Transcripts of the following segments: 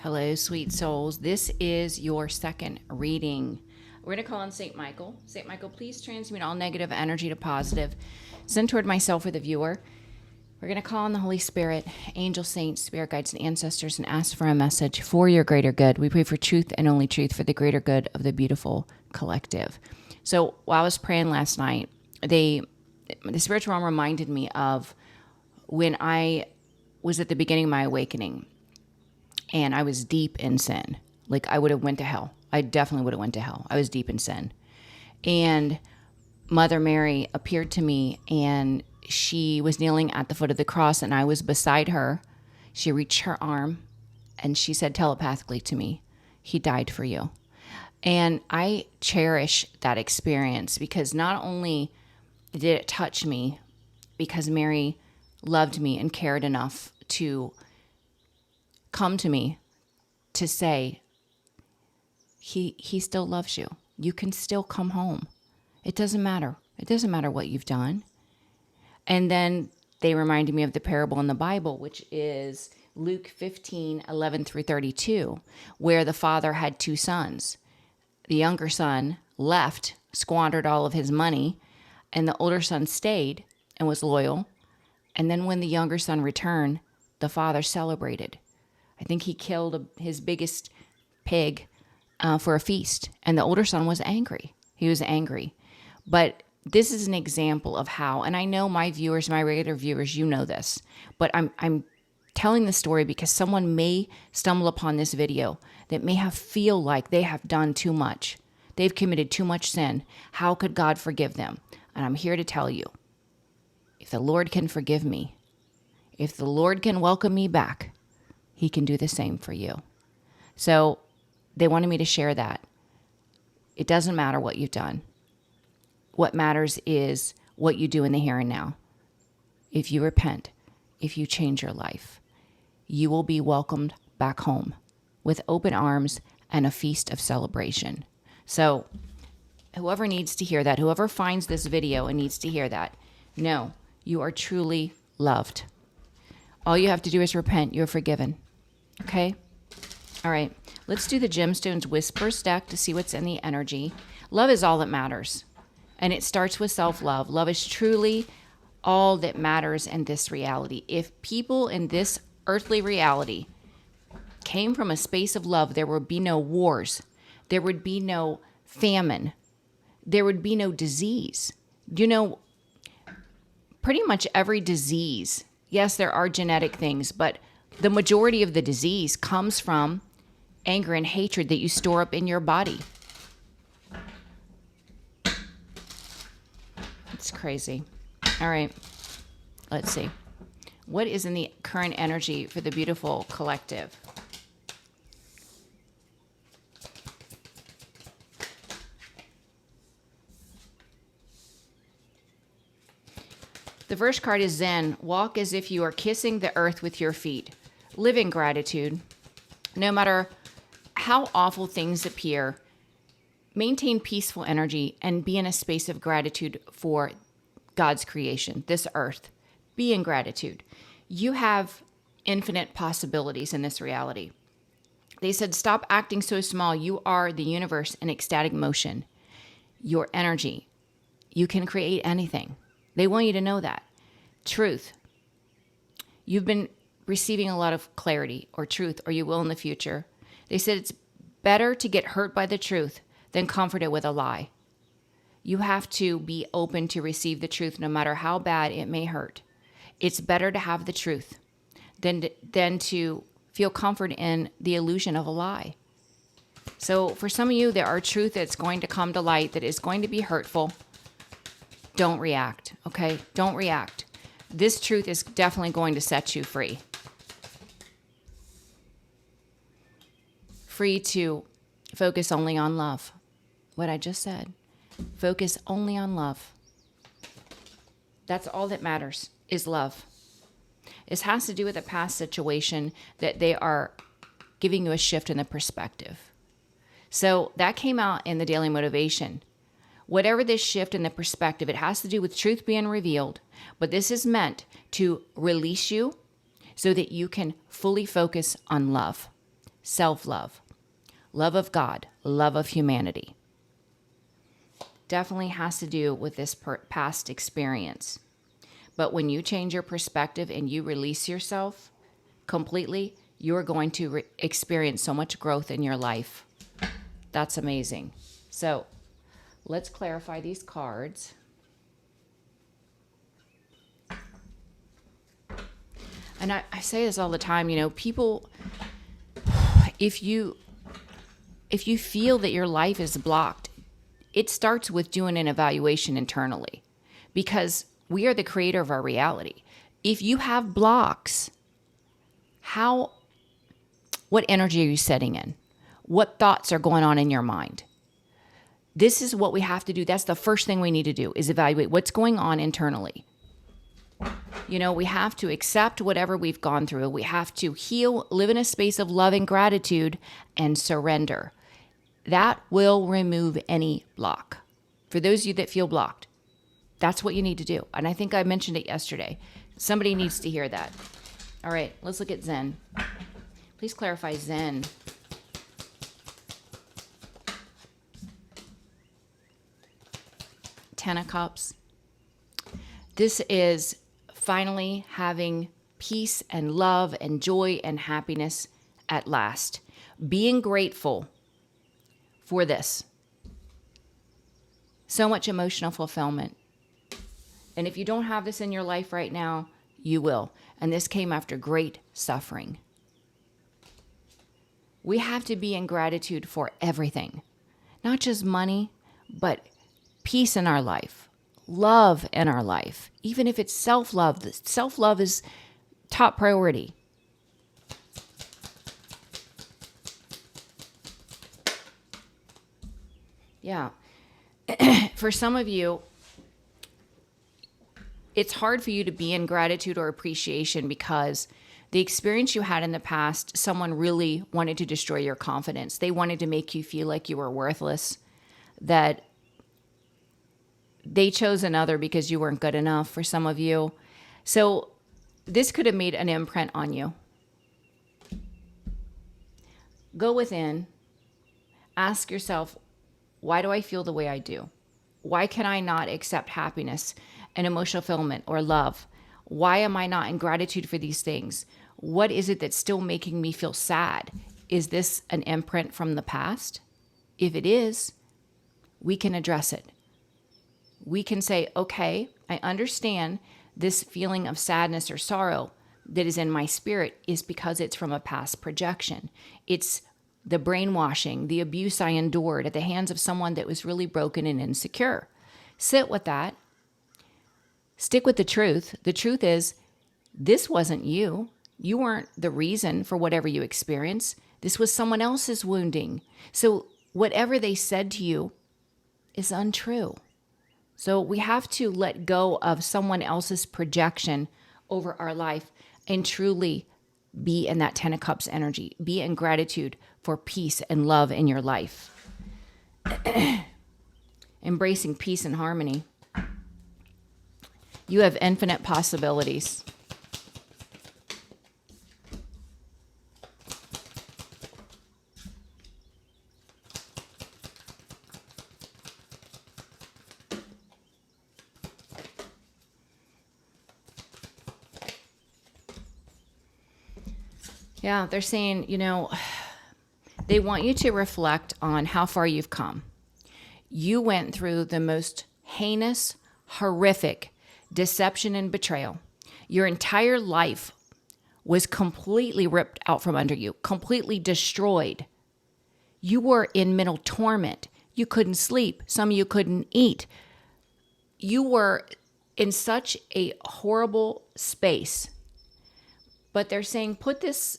Hello, sweet souls. This is your second reading. We're going to call on St. Michael. St. Michael, please transmute all negative energy to positive. Send toward myself or the viewer. We're going to call on the Holy Spirit, angel saints, spirit guides, and ancestors, and ask for a message for your greater good. We pray for truth and only truth for the greater good of the beautiful collective. So while I was praying last night, the spiritual realm reminded me of when I was at the beginning of my awakening. And I was deep in sin. Like I would have went to hell. I definitely would have went to hell. I was deep in sin. And Mother Mary appeared to me and she was kneeling at the foot of the cross and I was beside her. She reached her arm and she said telepathically to me, "He died for you." And I cherish that experience because not only did it touch me because Mary loved me and cared enough to come to me to say, he still loves you. You can still come home. It doesn't matter. It doesn't matter what you've done. And then they reminded me of the parable in the Bible, which is Luke 15:11 through 32, where the father had two sons. The younger son left, squandered all of his money, and the older son stayed and was loyal. And then when the younger son returned, the father celebrated. I think he killed his biggest pig for a feast. And the older son was angry. He was angry. But this is an example of how, and I know my viewers, my regular viewers, you know this, but I'm telling the story because someone may stumble upon this video that may feel like they have done too much. They've committed too much sin. How could God forgive them? And I'm here to tell you, if the Lord can forgive me, if the Lord can welcome me back, He can do the same for you. So they wanted me to share that. It doesn't matter what you've done. What matters is what you do in the here and now. If you repent, if you change your life, you will be welcomed back home with open arms and a feast of celebration. So whoever needs to hear that, whoever finds this video and needs to hear that, know you are truly loved. All you have to do is repent. You're forgiven. Okay? All right. Let's do the Gemstones Whispers deck to see what's in the energy. Love is all that matters. And it starts with self-love. Love is truly all that matters in this reality. If people in this earthly reality came from a space of love, there would be no wars. There would be no famine. There would be no disease. You know, pretty much every disease, yes, there are genetic things, but the majority of the disease comes from anger and hatred that you store up in your body. It's crazy. All right. Let's see. What is in the current energy for the beautiful collective? The first card is Zen. Walk as if you are kissing the earth with your feet. Live in gratitude. No matter how awful things appear, maintain peaceful energy and be in a space of gratitude for God's creation, this earth. Be in gratitude. You have infinite possibilities in this reality. They said, stop acting so small. You are the universe in ecstatic motion. Your energy. You can create anything. They want you to know that. Truth. You've been receiving a lot of clarity or truth, or you will in the future. They said it's better to get hurt by the truth than comforted with a lie. You have to be open to receive the truth no matter how bad it may hurt. It's better to have the truth than to feel comfort in the illusion of a lie. So for some of you, there are truth that's going to come to light that is going to be hurtful. Don't react, okay? Don't react. This truth is definitely going to set you free. Free to focus only on love. What I just said. Focus only on love. That's all that matters, is love. This has to do with a past situation that they are giving you a shift in the perspective. So that came out in the daily motivation. Whatever this shift in the perspective, it has to do with truth being revealed, but this is meant to release you so that you can fully focus on love. self-love, love of God, love of humanity. Definitely has to do with this past experience. But when you change your perspective and you release yourself completely, you're going to experience so much growth in your life. That's amazing. So let's clarify these cards. And I say this all the time, people, if you feel that your life is blocked, it starts with doing an evaluation internally, because we are the creator of our reality. If you have blocks, what energy are you setting in? What thoughts are going on in your mind? This is what we have to do. That's the first thing we need to do, is evaluate what's going on internally. We have to accept whatever we've gone through. We have to heal, live in a space of love and gratitude, and surrender. That will remove any block. For those of you that feel blocked, that's what you need to do. And I think I mentioned it yesterday. Somebody needs to hear that. All right, let's look at Zen. Please clarify Zen. Ten of Cups. This is finally having peace and love and joy and happiness at last. Being grateful for this. So much emotional fulfillment. And if you don't have this in your life right now, you will. And this came after great suffering. We have to be in gratitude for everything. Not just money, but peace in our life. Love in our life. Even if it's self-love. Self-love is top priority. Yeah. For some of you, it's hard for you to be in gratitude or appreciation because the experience you had in the past, someone really wanted to destroy your confidence. They wanted to make you feel like you were worthless, that they chose another because you weren't good enough for some of you. So this could have made an imprint on you. Go within, ask yourself, why do I feel the way I do? Why can I not accept happiness and emotional fulfillment or love? Why am I not in gratitude for these things? What is it that's still making me feel sad? Is this an imprint from the past? If it is, we can address it. We can say, okay, I understand this feeling of sadness or sorrow that is in my spirit is because it's from a past projection. It's the brainwashing, the abuse I endured at the hands of someone that was really broken and insecure. Sit with that. Stick with the truth. The truth is, this wasn't you. You weren't the reason for whatever you experienced. This was someone else's wounding. So whatever they said to you is untrue. So we have to let go of someone else's projection over our life and truly be in that Ten of Cups energy. Be in gratitude for peace and love in your life. Embracing peace and harmony. You have infinite possibilities. Yeah, they're saying, they want you to reflect on how far you've come. You went through the most heinous, horrific deception and betrayal. Your entire life was completely ripped out from under you, completely destroyed. You were in mental torment. You couldn't sleep. Some of you couldn't eat. You were in such a horrible space. But they're saying, put this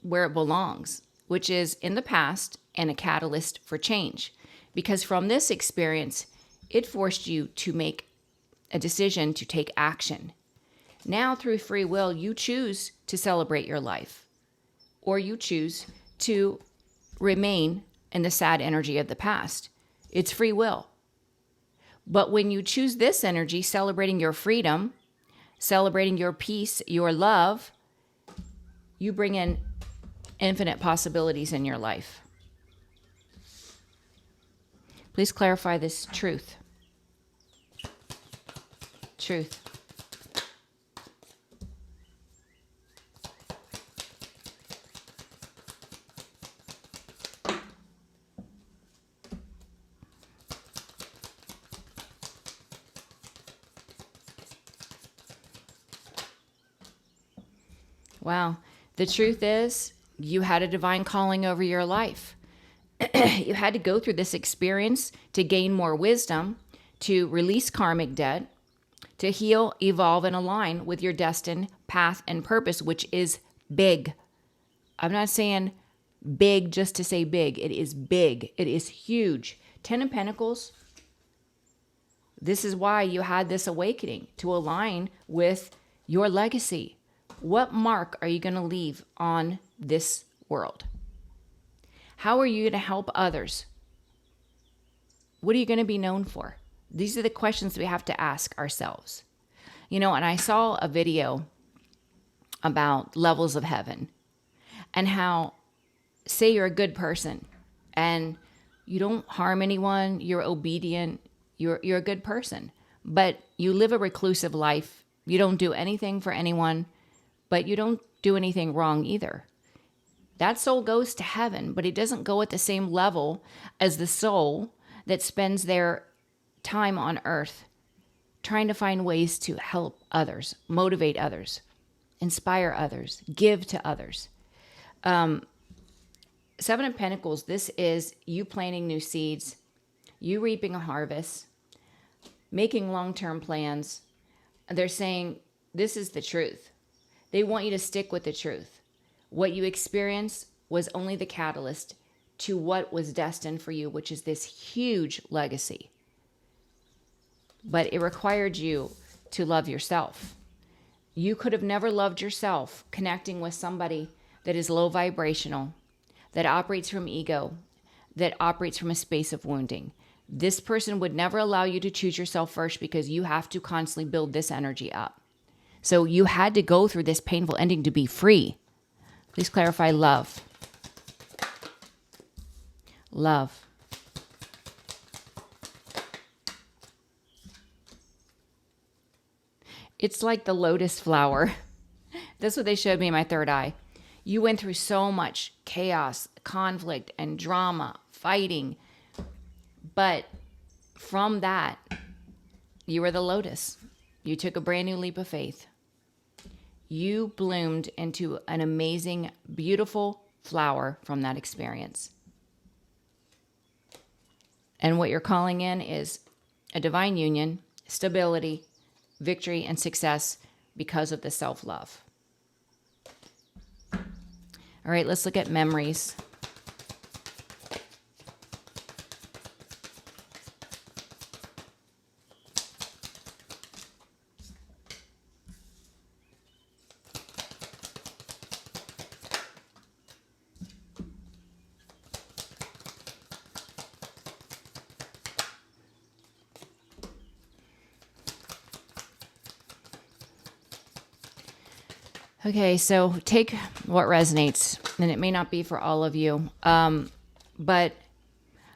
where it belongs, which is in the past and a catalyst for change. Because from this experience, it forced you to make a decision to take action. Now, through free will, you choose to celebrate your life, or you choose to remain in the sad energy of the past. It's free will. But when you choose this energy, celebrating your freedom, celebrating your peace, your love, you bring in infinite possibilities in your life. Please clarify this truth. Truth. Wow. The truth is, you had a divine calling over your life. You had to go through this experience to gain more wisdom, to release karmic debt, to heal, evolve, and align with your destined path and purpose, which is big. I'm not saying big just to say big. It is big. It is huge. 10 of Pentacles. This is why you had this awakening, to align with your legacy. What mark are you going to leave on this world? How are you going to help others? What are you going to be known for? These are the questions we have to ask ourselves. And I saw a video about levels of heaven and how, say you're a good person and you don't harm anyone, you're obedient, you're a good person, but you live a reclusive life. You don't do anything for anyone, but you don't do anything wrong either. That soul goes to heaven, but it doesn't go at the same level as the soul that spends their time on earth trying to find ways to help others, motivate others, inspire others, give to others. 7 of Pentacles, this is you planting new seeds, you reaping a harvest, making long-term plans. They're saying this is the truth. They want you to stick with the truth. What you experienced was only the catalyst to what was destined for you, which is this huge legacy. But it required you to love yourself. You could have never loved yourself connecting with somebody that is low vibrational, that operates from ego, that operates from a space of wounding. This person would never allow you to choose yourself first because you have to constantly build this energy up. So you had to go through this painful ending to be free. Please clarify love. Love. It's like the lotus flower. That's what they showed me in my third eye. You went through so much chaos, conflict, and drama, fighting. But from that, you were the lotus. You took a brand new leap of faith. You bloomed into an amazing, beautiful flower from that experience. And what you're calling in is a divine union, stability, victory, and success because of the self-love. All right, let's look at memories. Okay, so take what resonates, and it may not be for all of you, but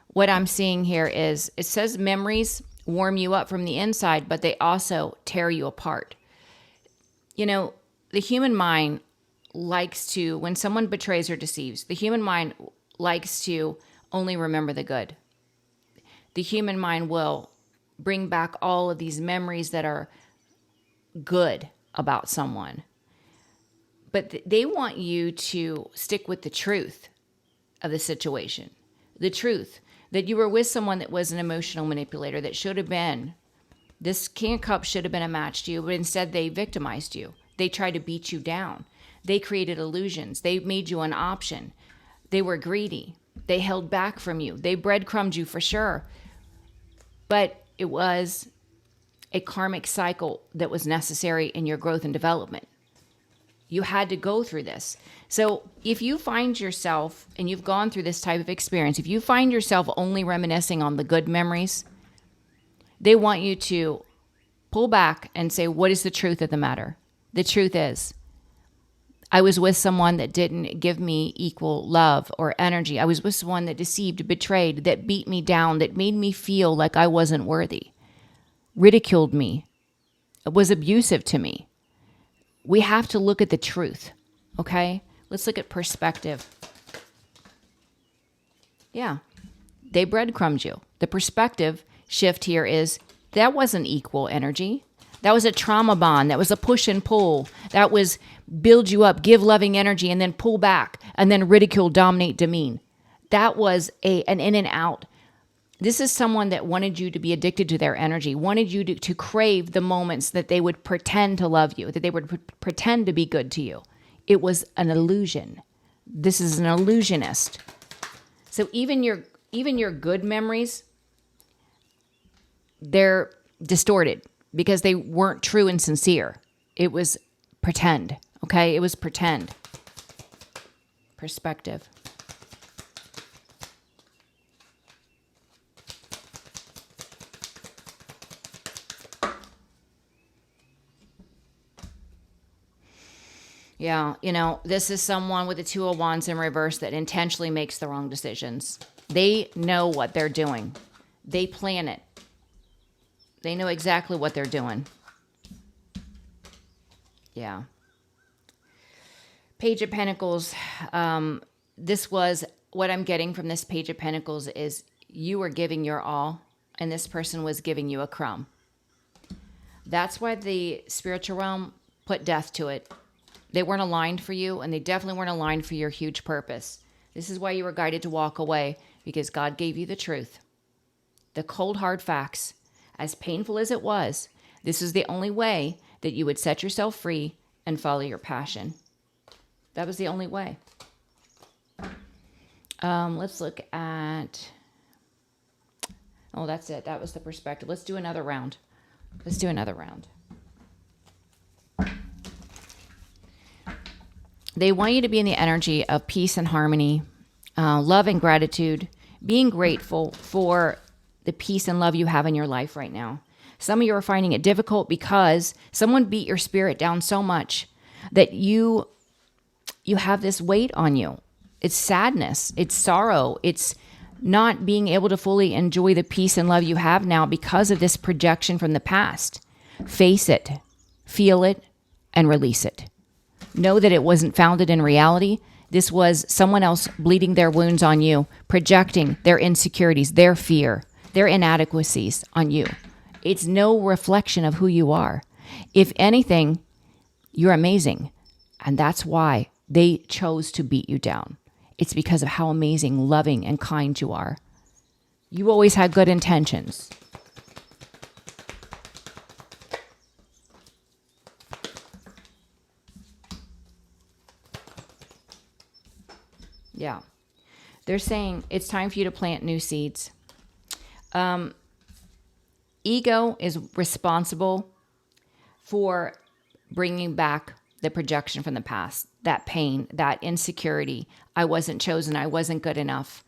what I'm seeing here is it says memories warm you up from the inside, but they also tear you apart. The human mind likes to, when someone betrays or deceives, the human mind likes to only remember the good. The human mind will bring back all of these memories that are good about someone. But they want you to stick with the truth of the situation. The truth that you were with someone that was an emotional manipulator, that should have been, this King of Cups should have been a match to you, but instead they victimized you. They tried to beat you down. They created illusions. They made you an option. They were greedy. They held back from you. They breadcrumbed you for sure. But it was a karmic cycle that was necessary in your growth and development. You had to go through this. So if you find yourself, and you've gone through this type of experience, if you find yourself only reminiscing on the good memories, they want you to pull back and say, what is the truth of the matter? The truth is, I was with someone that didn't give me equal love or energy. I was with someone that deceived, betrayed, that beat me down, that made me feel like I wasn't worthy, ridiculed me, was abusive to me. We have to look at the truth, okay? Let's look at perspective. Yeah, they breadcrumbed you. The perspective shift here is that wasn't equal energy. That was a trauma bond. That was a push and pull. That was build you up, give loving energy, and then pull back, and then ridicule, dominate, demean. That was an in and out. This is someone that wanted you to be addicted to their energy, wanted you to crave the moments that they would pretend to love you, that they would pretend to be good to you. It was an illusion. This is an illusionist. So even your good memories, they're distorted because they weren't true and sincere. It was pretend, okay? It was pretend. Perspective. Yeah, this is someone with the Two of Wands in reverse that intentionally makes the wrong decisions. They know what they're doing. They plan it. They know exactly what they're doing. Yeah. Page of Pentacles. This was what I'm getting from this Page of Pentacles is you were giving your all, and this person was giving you a crumb. That's why the spiritual realm put death to it. They weren't aligned for you, and they definitely weren't aligned for your huge purpose. This is why you were guided to walk away, because God gave you the truth. The cold, hard facts. As painful as it was, this is the only way that you would set yourself free and follow your passion. That was the only way. Let's look at... Oh, that's it. That was the perspective. Let's do another round. They want you to be in the energy of peace and harmony, love and gratitude, being grateful for the peace and love you have in your life right now. Some of you are finding it difficult because someone beat your spirit down so much that you have this weight on you. It's sadness, it's sorrow, it's not being able to fully enjoy the peace and love you have now because of this projection from the past. Face it, feel it, and release it. Know that it wasn't founded in reality. This was someone else bleeding their wounds on you, projecting their insecurities, their fear, their inadequacies on you. It's no reflection of who you are. If anything, you're amazing. And that's why they chose to beat you down. It's because of how amazing, loving, and kind you are. You always had good intentions. Yeah. They're saying it's time for you to plant new seeds. Ego is responsible for bringing back the projection from the past, that pain, that insecurity. I wasn't chosen. I wasn't good enough.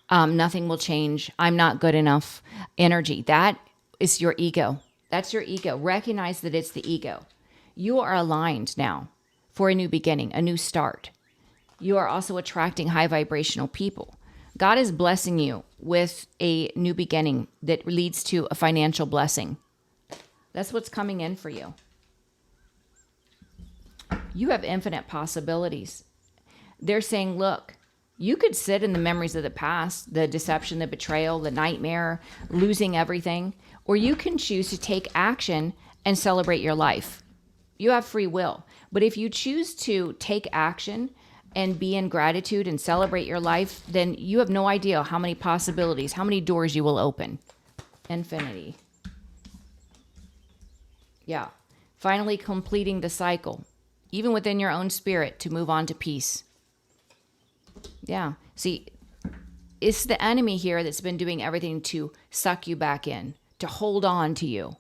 Nothing will change. I'm not good enough. Energy. That is your ego. That's your ego. Recognize that it's the ego. You are aligned now for a new beginning, a new start. You are also attracting high vibrational people. God is blessing you with a new beginning that leads to a financial blessing. That's what's coming in for you. You have infinite possibilities. They're saying, look, you could sit in the memories of the past, the deception, the betrayal, the nightmare, losing everything, or you can choose to take action and celebrate your life. You have free will. But if you choose to take action and be in gratitude and celebrate your life, then you have no idea how many possibilities, how many doors you will open. Infinity. Yeah. Finally completing the cycle, even within your own spirit, to move on to peace. Yeah. See, it's the enemy here that's been doing everything to suck you back in, to hold on to you.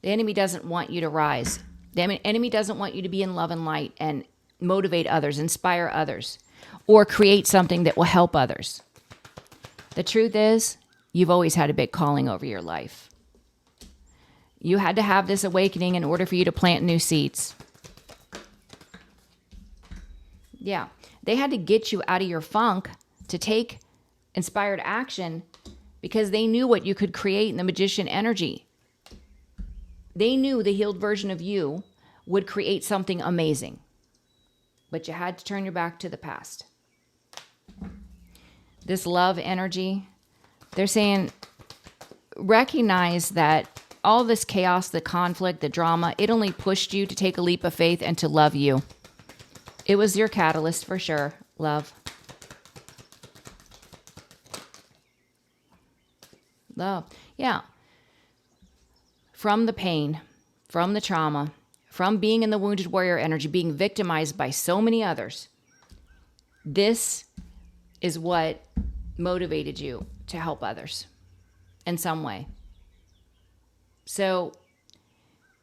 The enemy doesn't want you to rise. The enemy doesn't want you to be in love and light and motivate others, inspire others, or create something that will help others. The truth is, you've always had a big calling over your life. You had to have this awakening in order for you to plant new seeds. Yeah. They had to get you out of your funk to take inspired action because they knew what you could create in the magician energy. They knew the healed version of you would create something amazing. But you had to turn your back to the past. This love energy, they're saying, recognize that all this chaos, the conflict, the drama, it only pushed you to take a leap of faith and to love you. It was your catalyst for sure, love. Love, yeah. From the pain, from the trauma, from being in the wounded warrior energy, being victimized by so many others, this is what motivated you to help others in some way. So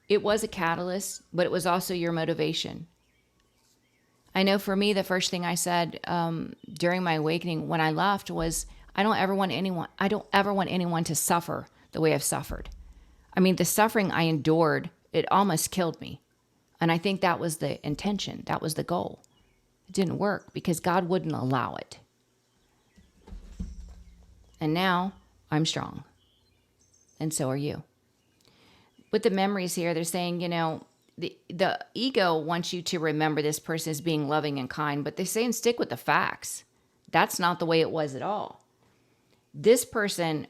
it was a catalyst, but it was also your motivation. I know for me, the first thing I said during my awakening when I left was, I don't ever want anyone to suffer the way I've suffered. I mean, the suffering I endured, it almost killed me. And I think that was the intention. That was the goal. It didn't work because God wouldn't allow it. And now I'm strong. And so are you. With the memories here, they're saying, the ego wants you to remember this person as being loving and kind, but they're saying stick with the facts. That's not the way it was at all. This person,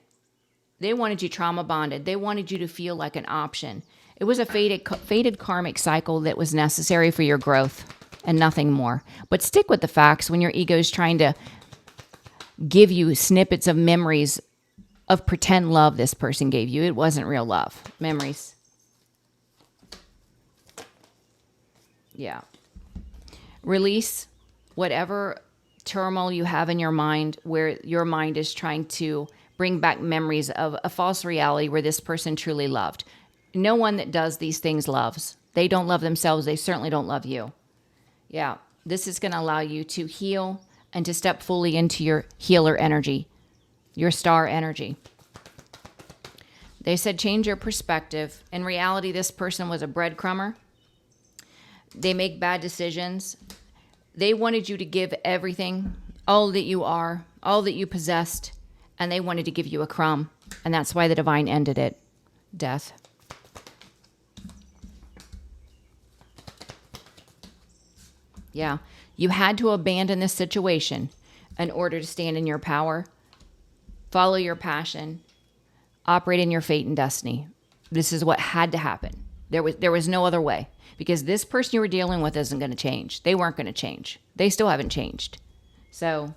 they wanted you trauma bonded. They wanted you to feel like an option. It was a fated karmic cycle that was necessary for your growth and nothing more. But stick with the facts when your ego is trying to give you snippets of memories of pretend love this person gave you. It wasn't real love. Memories. Yeah. Release whatever turmoil you have in your mind where your mind is trying to bring back memories of a false reality where this person truly loved. No one that does these things loves. They don't love themselves. They certainly don't love you. Yeah. This is going to allow you to heal and to step fully into your healer energy, your star energy. They said change your perspective. In reality, this person was a breadcrumber. They make bad decisions. They wanted you to give everything, all that you are, all that you possessed, and they wanted to give you a crumb. And that's why the divine ended it. Death. Yeah. You had to abandon this situation in order to stand in your power, follow your passion, operate in your fate and destiny. This is what had to happen. There was no other way, because this person you were dealing with isn't going to change. They weren't going to change. They still haven't changed. So,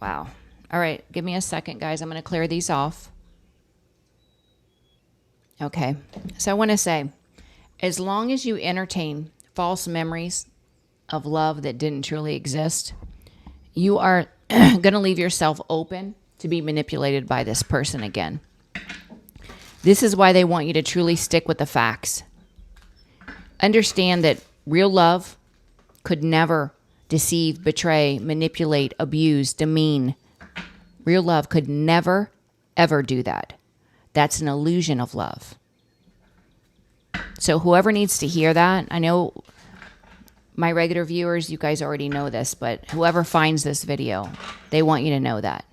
wow. All right, give me a second, guys. I'm going to clear these off. Okay. So I want to say, as long as you entertain false memories of love that didn't truly exist, you are going to leave yourself open to be manipulated by this person again. This is why they want you to truly stick with the facts. Understand that real love could never deceive, betray, manipulate, abuse, demean. Real love could never, ever do that. That's an illusion of love. So whoever needs to hear that, I know my regular viewers, you guys already know this, but whoever finds this video, they want you to know that.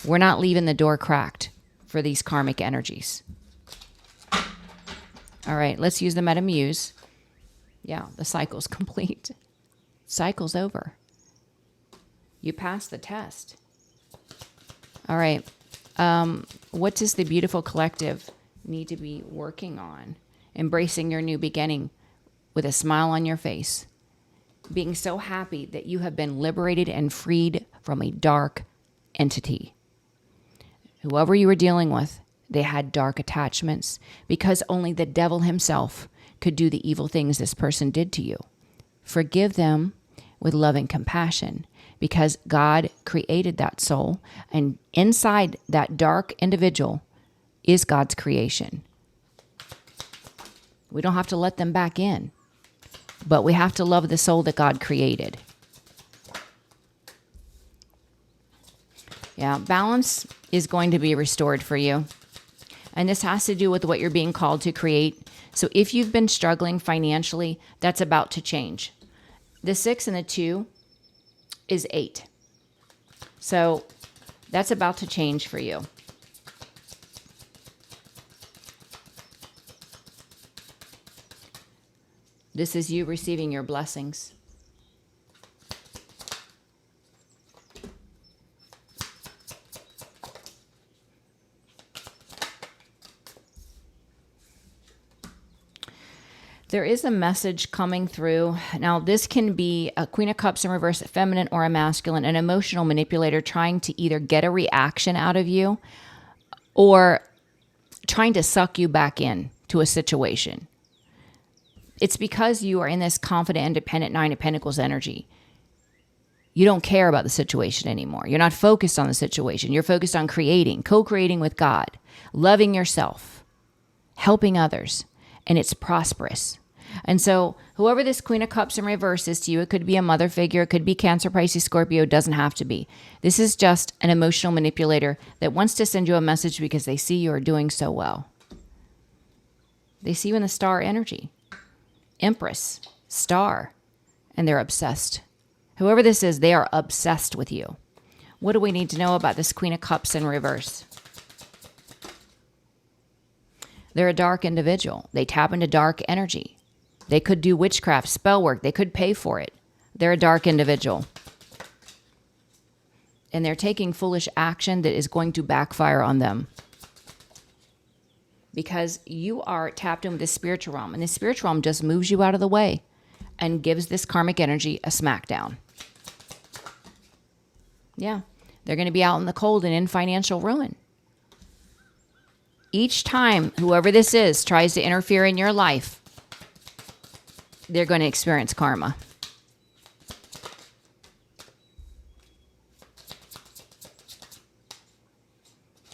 We're not leaving the door cracked for these karmic energies. All right, let's use the Metamuse. Yeah, the cycle's complete. Cycle's over. You passed the test. All right. What does the beautiful collective need to be working on? Embracing your new beginning with a smile on your face. Being so happy that you have been liberated and freed from a dark entity. Whoever you were dealing with, they had dark attachments because only the devil himself could do the evil things this person did to you. Forgive them with love and compassion because God created that soul, and inside that dark individual is God's creation. We don't have to let them back in, but we have to love the soul that God created. Yeah, balance is going to be restored for you. And this has to do with what you're being called to create. So if you've been struggling financially, that's about to change. The 6 and the 2 is 8. So that's about to change for you. This is you receiving your blessings. There is a message coming through. Now, this can be a Queen of Cups in reverse, a feminine or a masculine, an emotional manipulator trying to either get a reaction out of you or trying to suck you back in to a situation. It's because you are in this confident, independent 9 of Pentacles energy. You don't care about the situation anymore. You're not focused on the situation. You're focused on creating, co-creating with God, loving yourself, helping others. And it's prosperous. And so whoever this Queen of Cups in reverse is to you, it could be a mother figure, it could be Cancer, Pisces, Scorpio, it doesn't have to be. This is just an emotional manipulator that wants to send you a message because they see you are doing so well. They see you in the star energy. Empress, star, and they're obsessed. Whoever this is, they are obsessed with you. What do we need to know about this Queen of Cups in reverse? They're a dark individual. They tap into dark energy. They could do witchcraft, spell work. They could pay for it. They're a dark individual. And they're taking foolish action that is going to backfire on them. Because you are tapped in with the spiritual realm. And the spiritual realm just moves you out of the way and gives this karmic energy a smackdown. Yeah. They're going to be out in the cold and in financial ruin. Each time whoever this is tries to interfere in your life, they're going to experience karma.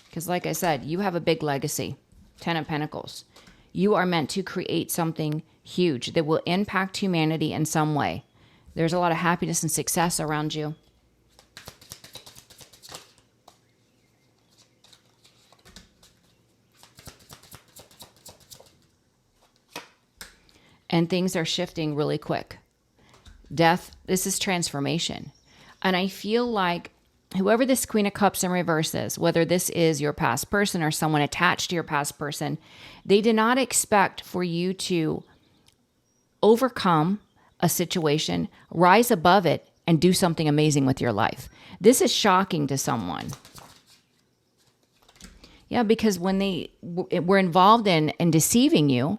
Because like I said, you have a big legacy. 10 of Pentacles. You are meant to create something huge that will impact humanity in some way. There's a lot of happiness and success around you. And things are shifting really quick. Death, this is transformation. And I feel like whoever this Queen of Cups in reverse is, whether this is your past person or someone attached to your past person, they did not expect for you to overcome a situation, rise above it, and do something amazing with your life. This is shocking to someone. Yeah, because when they were involved in deceiving you,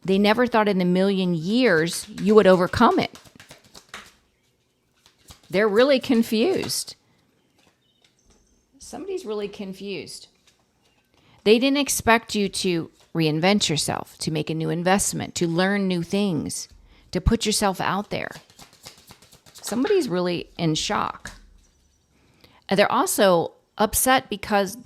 they never thought in a million years you would overcome it. They're really confused. Somebody's really confused. They didn't expect you to reinvent yourself, to make a new investment, to learn new things, to put yourself out there. Somebody's really in shock. And they're also upset because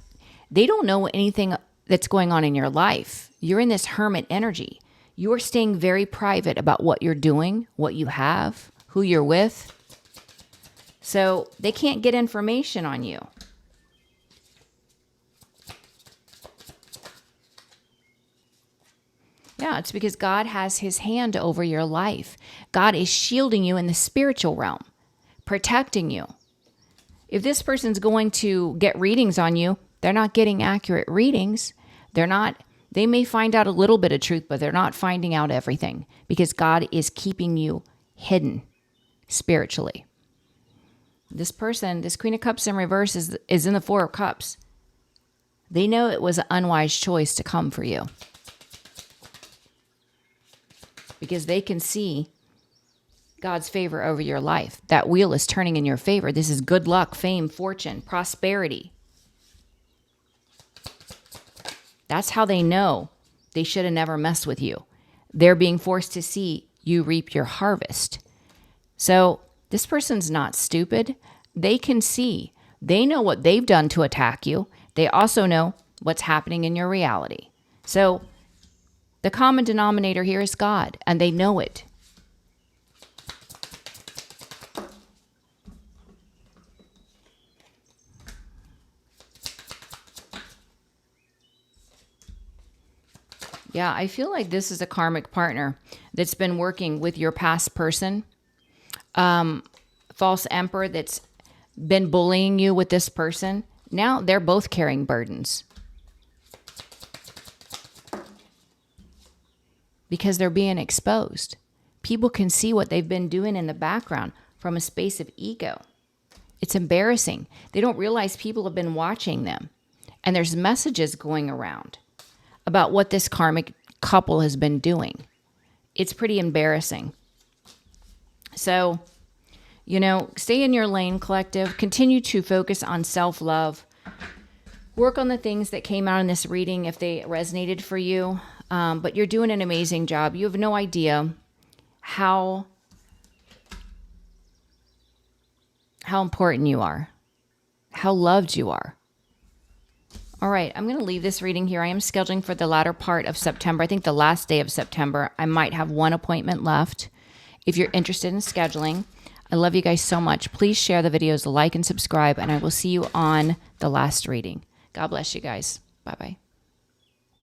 they don't know anything that's going on in your life. You're in this hermit energy. You are staying very private about what you're doing, what you have, who you're with. So they can't get information on you. Yeah, it's because God has his hand over your life. God is shielding you in the spiritual realm, protecting you. If this person's going to get readings on you, they're not getting accurate readings. They may find out a little bit of truth, but they're not finding out everything because God is keeping you hidden spiritually. This person, this Queen of Cups in reverse is in the Four of Cups. They know it was an unwise choice to come for you because they can see God's favor over your life. That wheel is turning in your favor. This is good luck, fame, fortune, prosperity. That's how they know they should have never messed with you. They're being forced to see you reap your harvest. So this person's not stupid. They can see. They know what they've done to attack you. They also know what's happening in your reality. So the common denominator here is God, and they know it. Yeah, I feel like this is a karmic partner that's been working with your past person. False emperor that's been bullying you with this person. Now they're both carrying burdens because they're being exposed. People can see what they've been doing in the background from a space of ego. It's embarrassing. They don't realize people have been watching them. And there's messages going around about what this karmic couple has been doing. It's pretty embarrassing. So, you know, stay in your lane, collective. Continue to focus on self-love. Work on the things that came out in this reading if they resonated for you. But you're doing an amazing job. You have no idea how important you are, how loved you are. All right, I'm going to leave this reading here. I am scheduling for the latter part of September. I think the last day of September. I might have one appointment left. If you're interested in scheduling, I love you guys so much. Please share the videos, like, and subscribe, and I will see you on the last reading. God bless you guys. Bye-bye.